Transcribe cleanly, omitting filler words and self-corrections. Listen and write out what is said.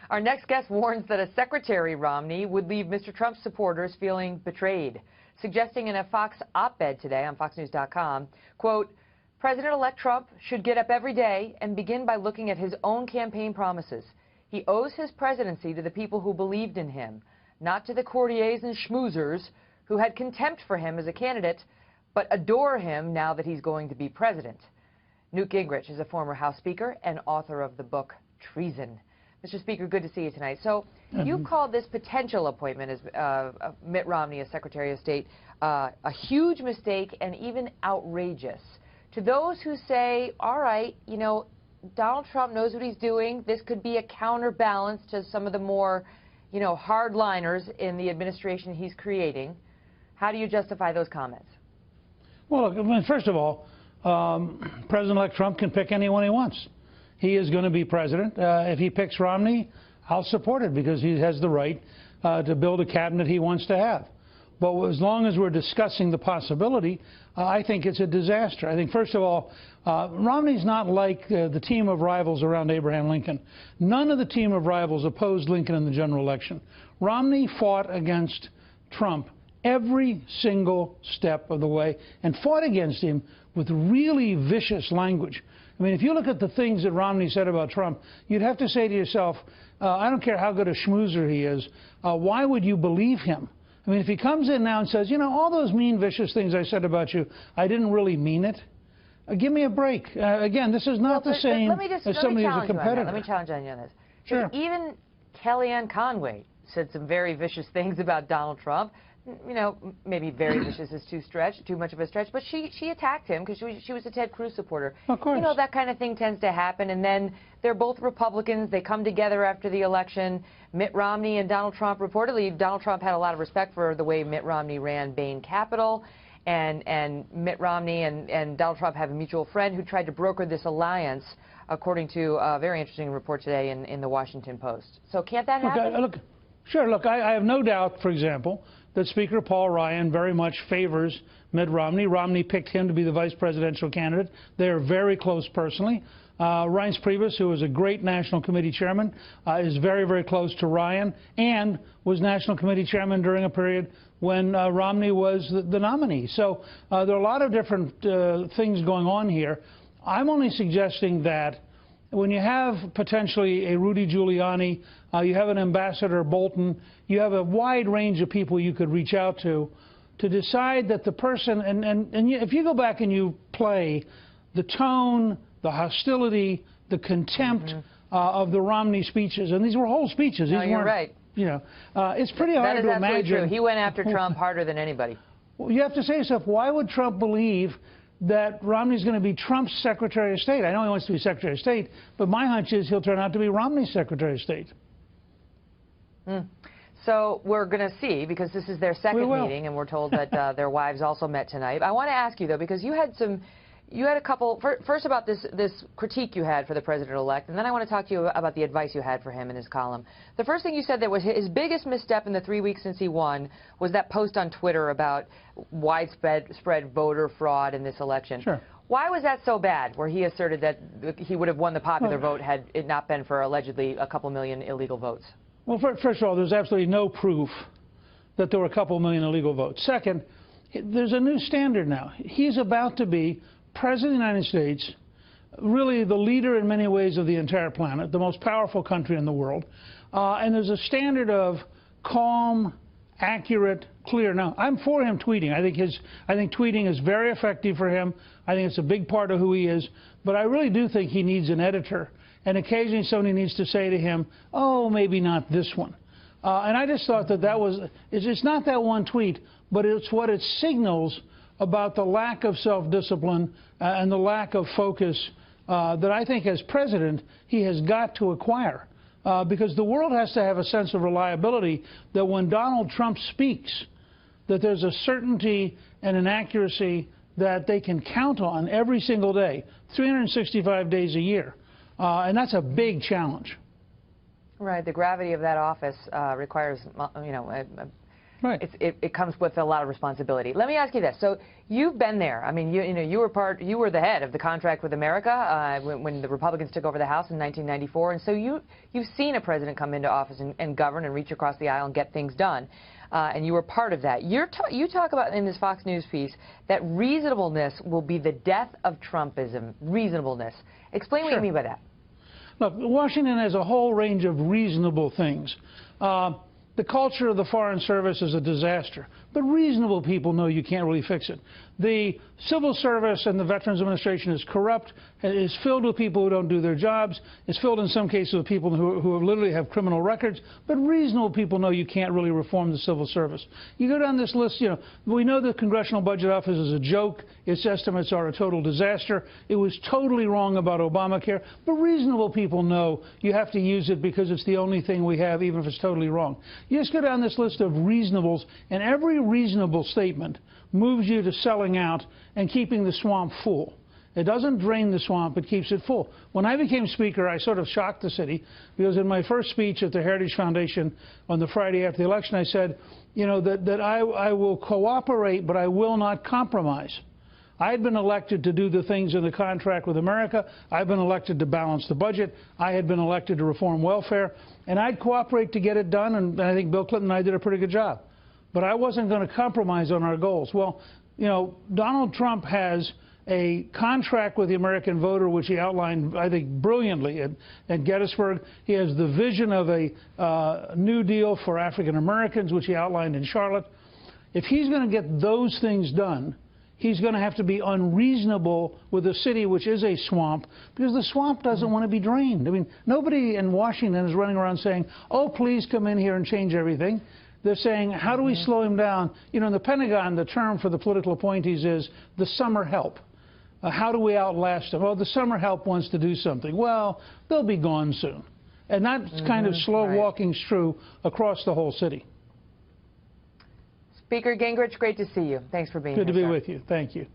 Our next guest warns that a Secretary Romney would leave Mr. Trump's supporters feeling betrayed, suggesting in a Fox op-ed today on foxnews.com, quote, President-elect Trump should get up every day and begin by looking at his own campaign promises. He owes his presidency to the people who believed in him, not to the courtiers and schmoozers who had contempt for him as a candidate, but adore him now that he's going to be president. Newt Gingrich is a former House Speaker and author of the book Treason. Mr. Speaker, good to see you tonight. So you called this potential appointment as Mitt Romney as Secretary of State a huge mistake and even outrageous. To those who say, all right, you know, Donald Trump knows what he's doing. This could be a counterbalance to some of the more, you know, hardliners in the administration he's creating. How do you justify those comments? Well, look, I mean, first of all, President-elect Trump can pick anyone he wants. He is going to be president. If he picks Romney, I'll support it because he has the right to build a cabinet he wants to have. But as long as we're discussing the possibility, I think it's a disaster. I think, first of all, Romney's not like the team of rivals around Abraham Lincoln. None of the team of rivals opposed Lincoln in the general election. Romney fought against Trump every single step of the way and fought against him with really vicious language. I mean, if you look at the things that Romney said about Trump, you'd have to say to yourself, I don't care how good a schmoozer he is, why would you believe him? I mean, if he comes in now and says, you know, all those mean, vicious things I said about you, I didn't really mean it, give me a break. Again, this is not the same as somebody who's a competitor. Let me challenge you on this. Sure. Even Kellyanne Conway said some very vicious things about Donald Trump. You know, maybe very vicious is too much of a stretch, but she attacked him because she was a Ted Cruz supporter. Of course. You know, that kind of thing tends to happen, and then they're both Republicans. They come together after the election. Mitt Romney and Donald Trump, reportedly, Donald Trump had a lot of respect for the way Mitt Romney ran Bain Capital, and Mitt Romney and Donald Trump have a mutual friend who tried to broker this alliance, according to a very interesting report today in the Washington Post. So can't that happen? Sure. Look, I have no doubt, for example, that Speaker Paul Ryan very much favors Mitt Romney. Romney picked him to be the vice presidential candidate. They are very close personally. Reince Priebus, who is a great National Committee chairman, is very, very close to Ryan and was National Committee chairman during a period when Romney was the nominee. So there are a lot of different things going on here. I'm only suggesting that when you have potentially a Rudy Giuliani, you have an Ambassador Bolton, you have a wide range of people you could reach out to decide that the person, if you go back and you play the tone, the hostility, the contempt of the Romney speeches, and these were whole speeches. No, you're right. You know, it's pretty hard to imagine. That is absolutely true. He went after Trump harder than anybody. Well, you have to say to yourself, why would Trump believe that Romney's going to be Trump's Secretary of State? I know he wants to be Secretary of State, but my hunch is he'll turn out to be Romney's Secretary of State. So we're going to see, because this is their second meeting, and we're told that their wives also met tonight. I want to ask you, though, because you had a couple, first about this critique you had for the president-elect, and then I want to talk to you about the advice you had for him in his column. The first thing you said that was his biggest misstep in the 3 weeks since he won was that post on Twitter about widespread voter fraud in this election. Sure. Why was that so bad, where he asserted that he would have won the popular vote had it not been for allegedly a couple million illegal votes? Well, first of all, there's absolutely no proof that there were a couple million illegal votes. Second, there's a new standard now. He's about to be President of the United States, really the leader in many ways of the entire planet, the most powerful country in the world. And there's a standard of calm, accurate, clear. Now, I'm for him tweeting. I think tweeting is very effective for him. I think it's a big part of who he is. But I really do think he needs an editor. And occasionally somebody needs to say to him, oh, maybe not this one. And I just thought it's not that one tweet, but it's what it signals about the lack of self-discipline and the lack of focus that I think as president he has got to acquire. Because the world has to have a sense of reliability that when Donald Trump speaks, that there's a certainty and an accuracy that they can count on every single day, 365 days a year. And that's a big challenge. Right. The gravity of that office requires, you know, Right. it comes with a lot of responsibility. Let me ask you this. So you've been there. I mean, you were the head of the contract with America when the Republicans took over the House in 1994. And so you've seen a president come into office and govern and reach across the aisle and get things done. And you were part of that. You talk about in this Fox News piece that reasonableness will be the death of Trumpism. Reasonableness. Explain what you mean by that. Look, Washington has a whole range of reasonable things. The culture of the Foreign Service is a disaster, but reasonable people know you can't really fix it. The Civil Service and the Veterans Administration is corrupt, is filled with people who don't do their jobs, is filled in some cases with people who literally have criminal records, but reasonable people know you can't really reform the Civil Service. You go down this list, we know the Congressional Budget Office is a joke. Its estimates are a total disaster. It was totally wrong about Obamacare, but reasonable people know you have to use it because it's the only thing we have, even if it's totally wrong. You just go down this list of reasonables, and every reasonable statement moves you to selling out and keeping the swamp full. It doesn't drain the swamp, it keeps it full. When I became Speaker, I sort of shocked the city, because in my first speech at the Heritage Foundation on the Friday after the election, I said, that I will cooperate, but I will not compromise. I had been elected to do the things in the contract with America. I've been elected to balance the budget. I had been elected to reform welfare, and I'd cooperate to get it done, and I think Bill Clinton and I did a pretty good job. But I wasn't going to compromise on our goals. Well, Donald Trump has a contract with the American voter, which he outlined, I think, brilliantly at Gettysburg. He has the vision of a New Deal for African Americans, which he outlined in Charlotte. If he's going to get those things done, he's going to have to be unreasonable with a city which is a swamp, because the swamp doesn't want to be drained. I mean, nobody in Washington is running around saying, oh, please come in here and change everything. They're saying, how do we slow him down? In the Pentagon, the term for the political appointees is the summer help. How do we outlast them? Oh, the summer help wants to do something. Well, they'll be gone soon. And that kind of slow walking's true across the whole city. Speaker Gingrich, great to see you. Thanks for being here. Good to be with you. Thank you.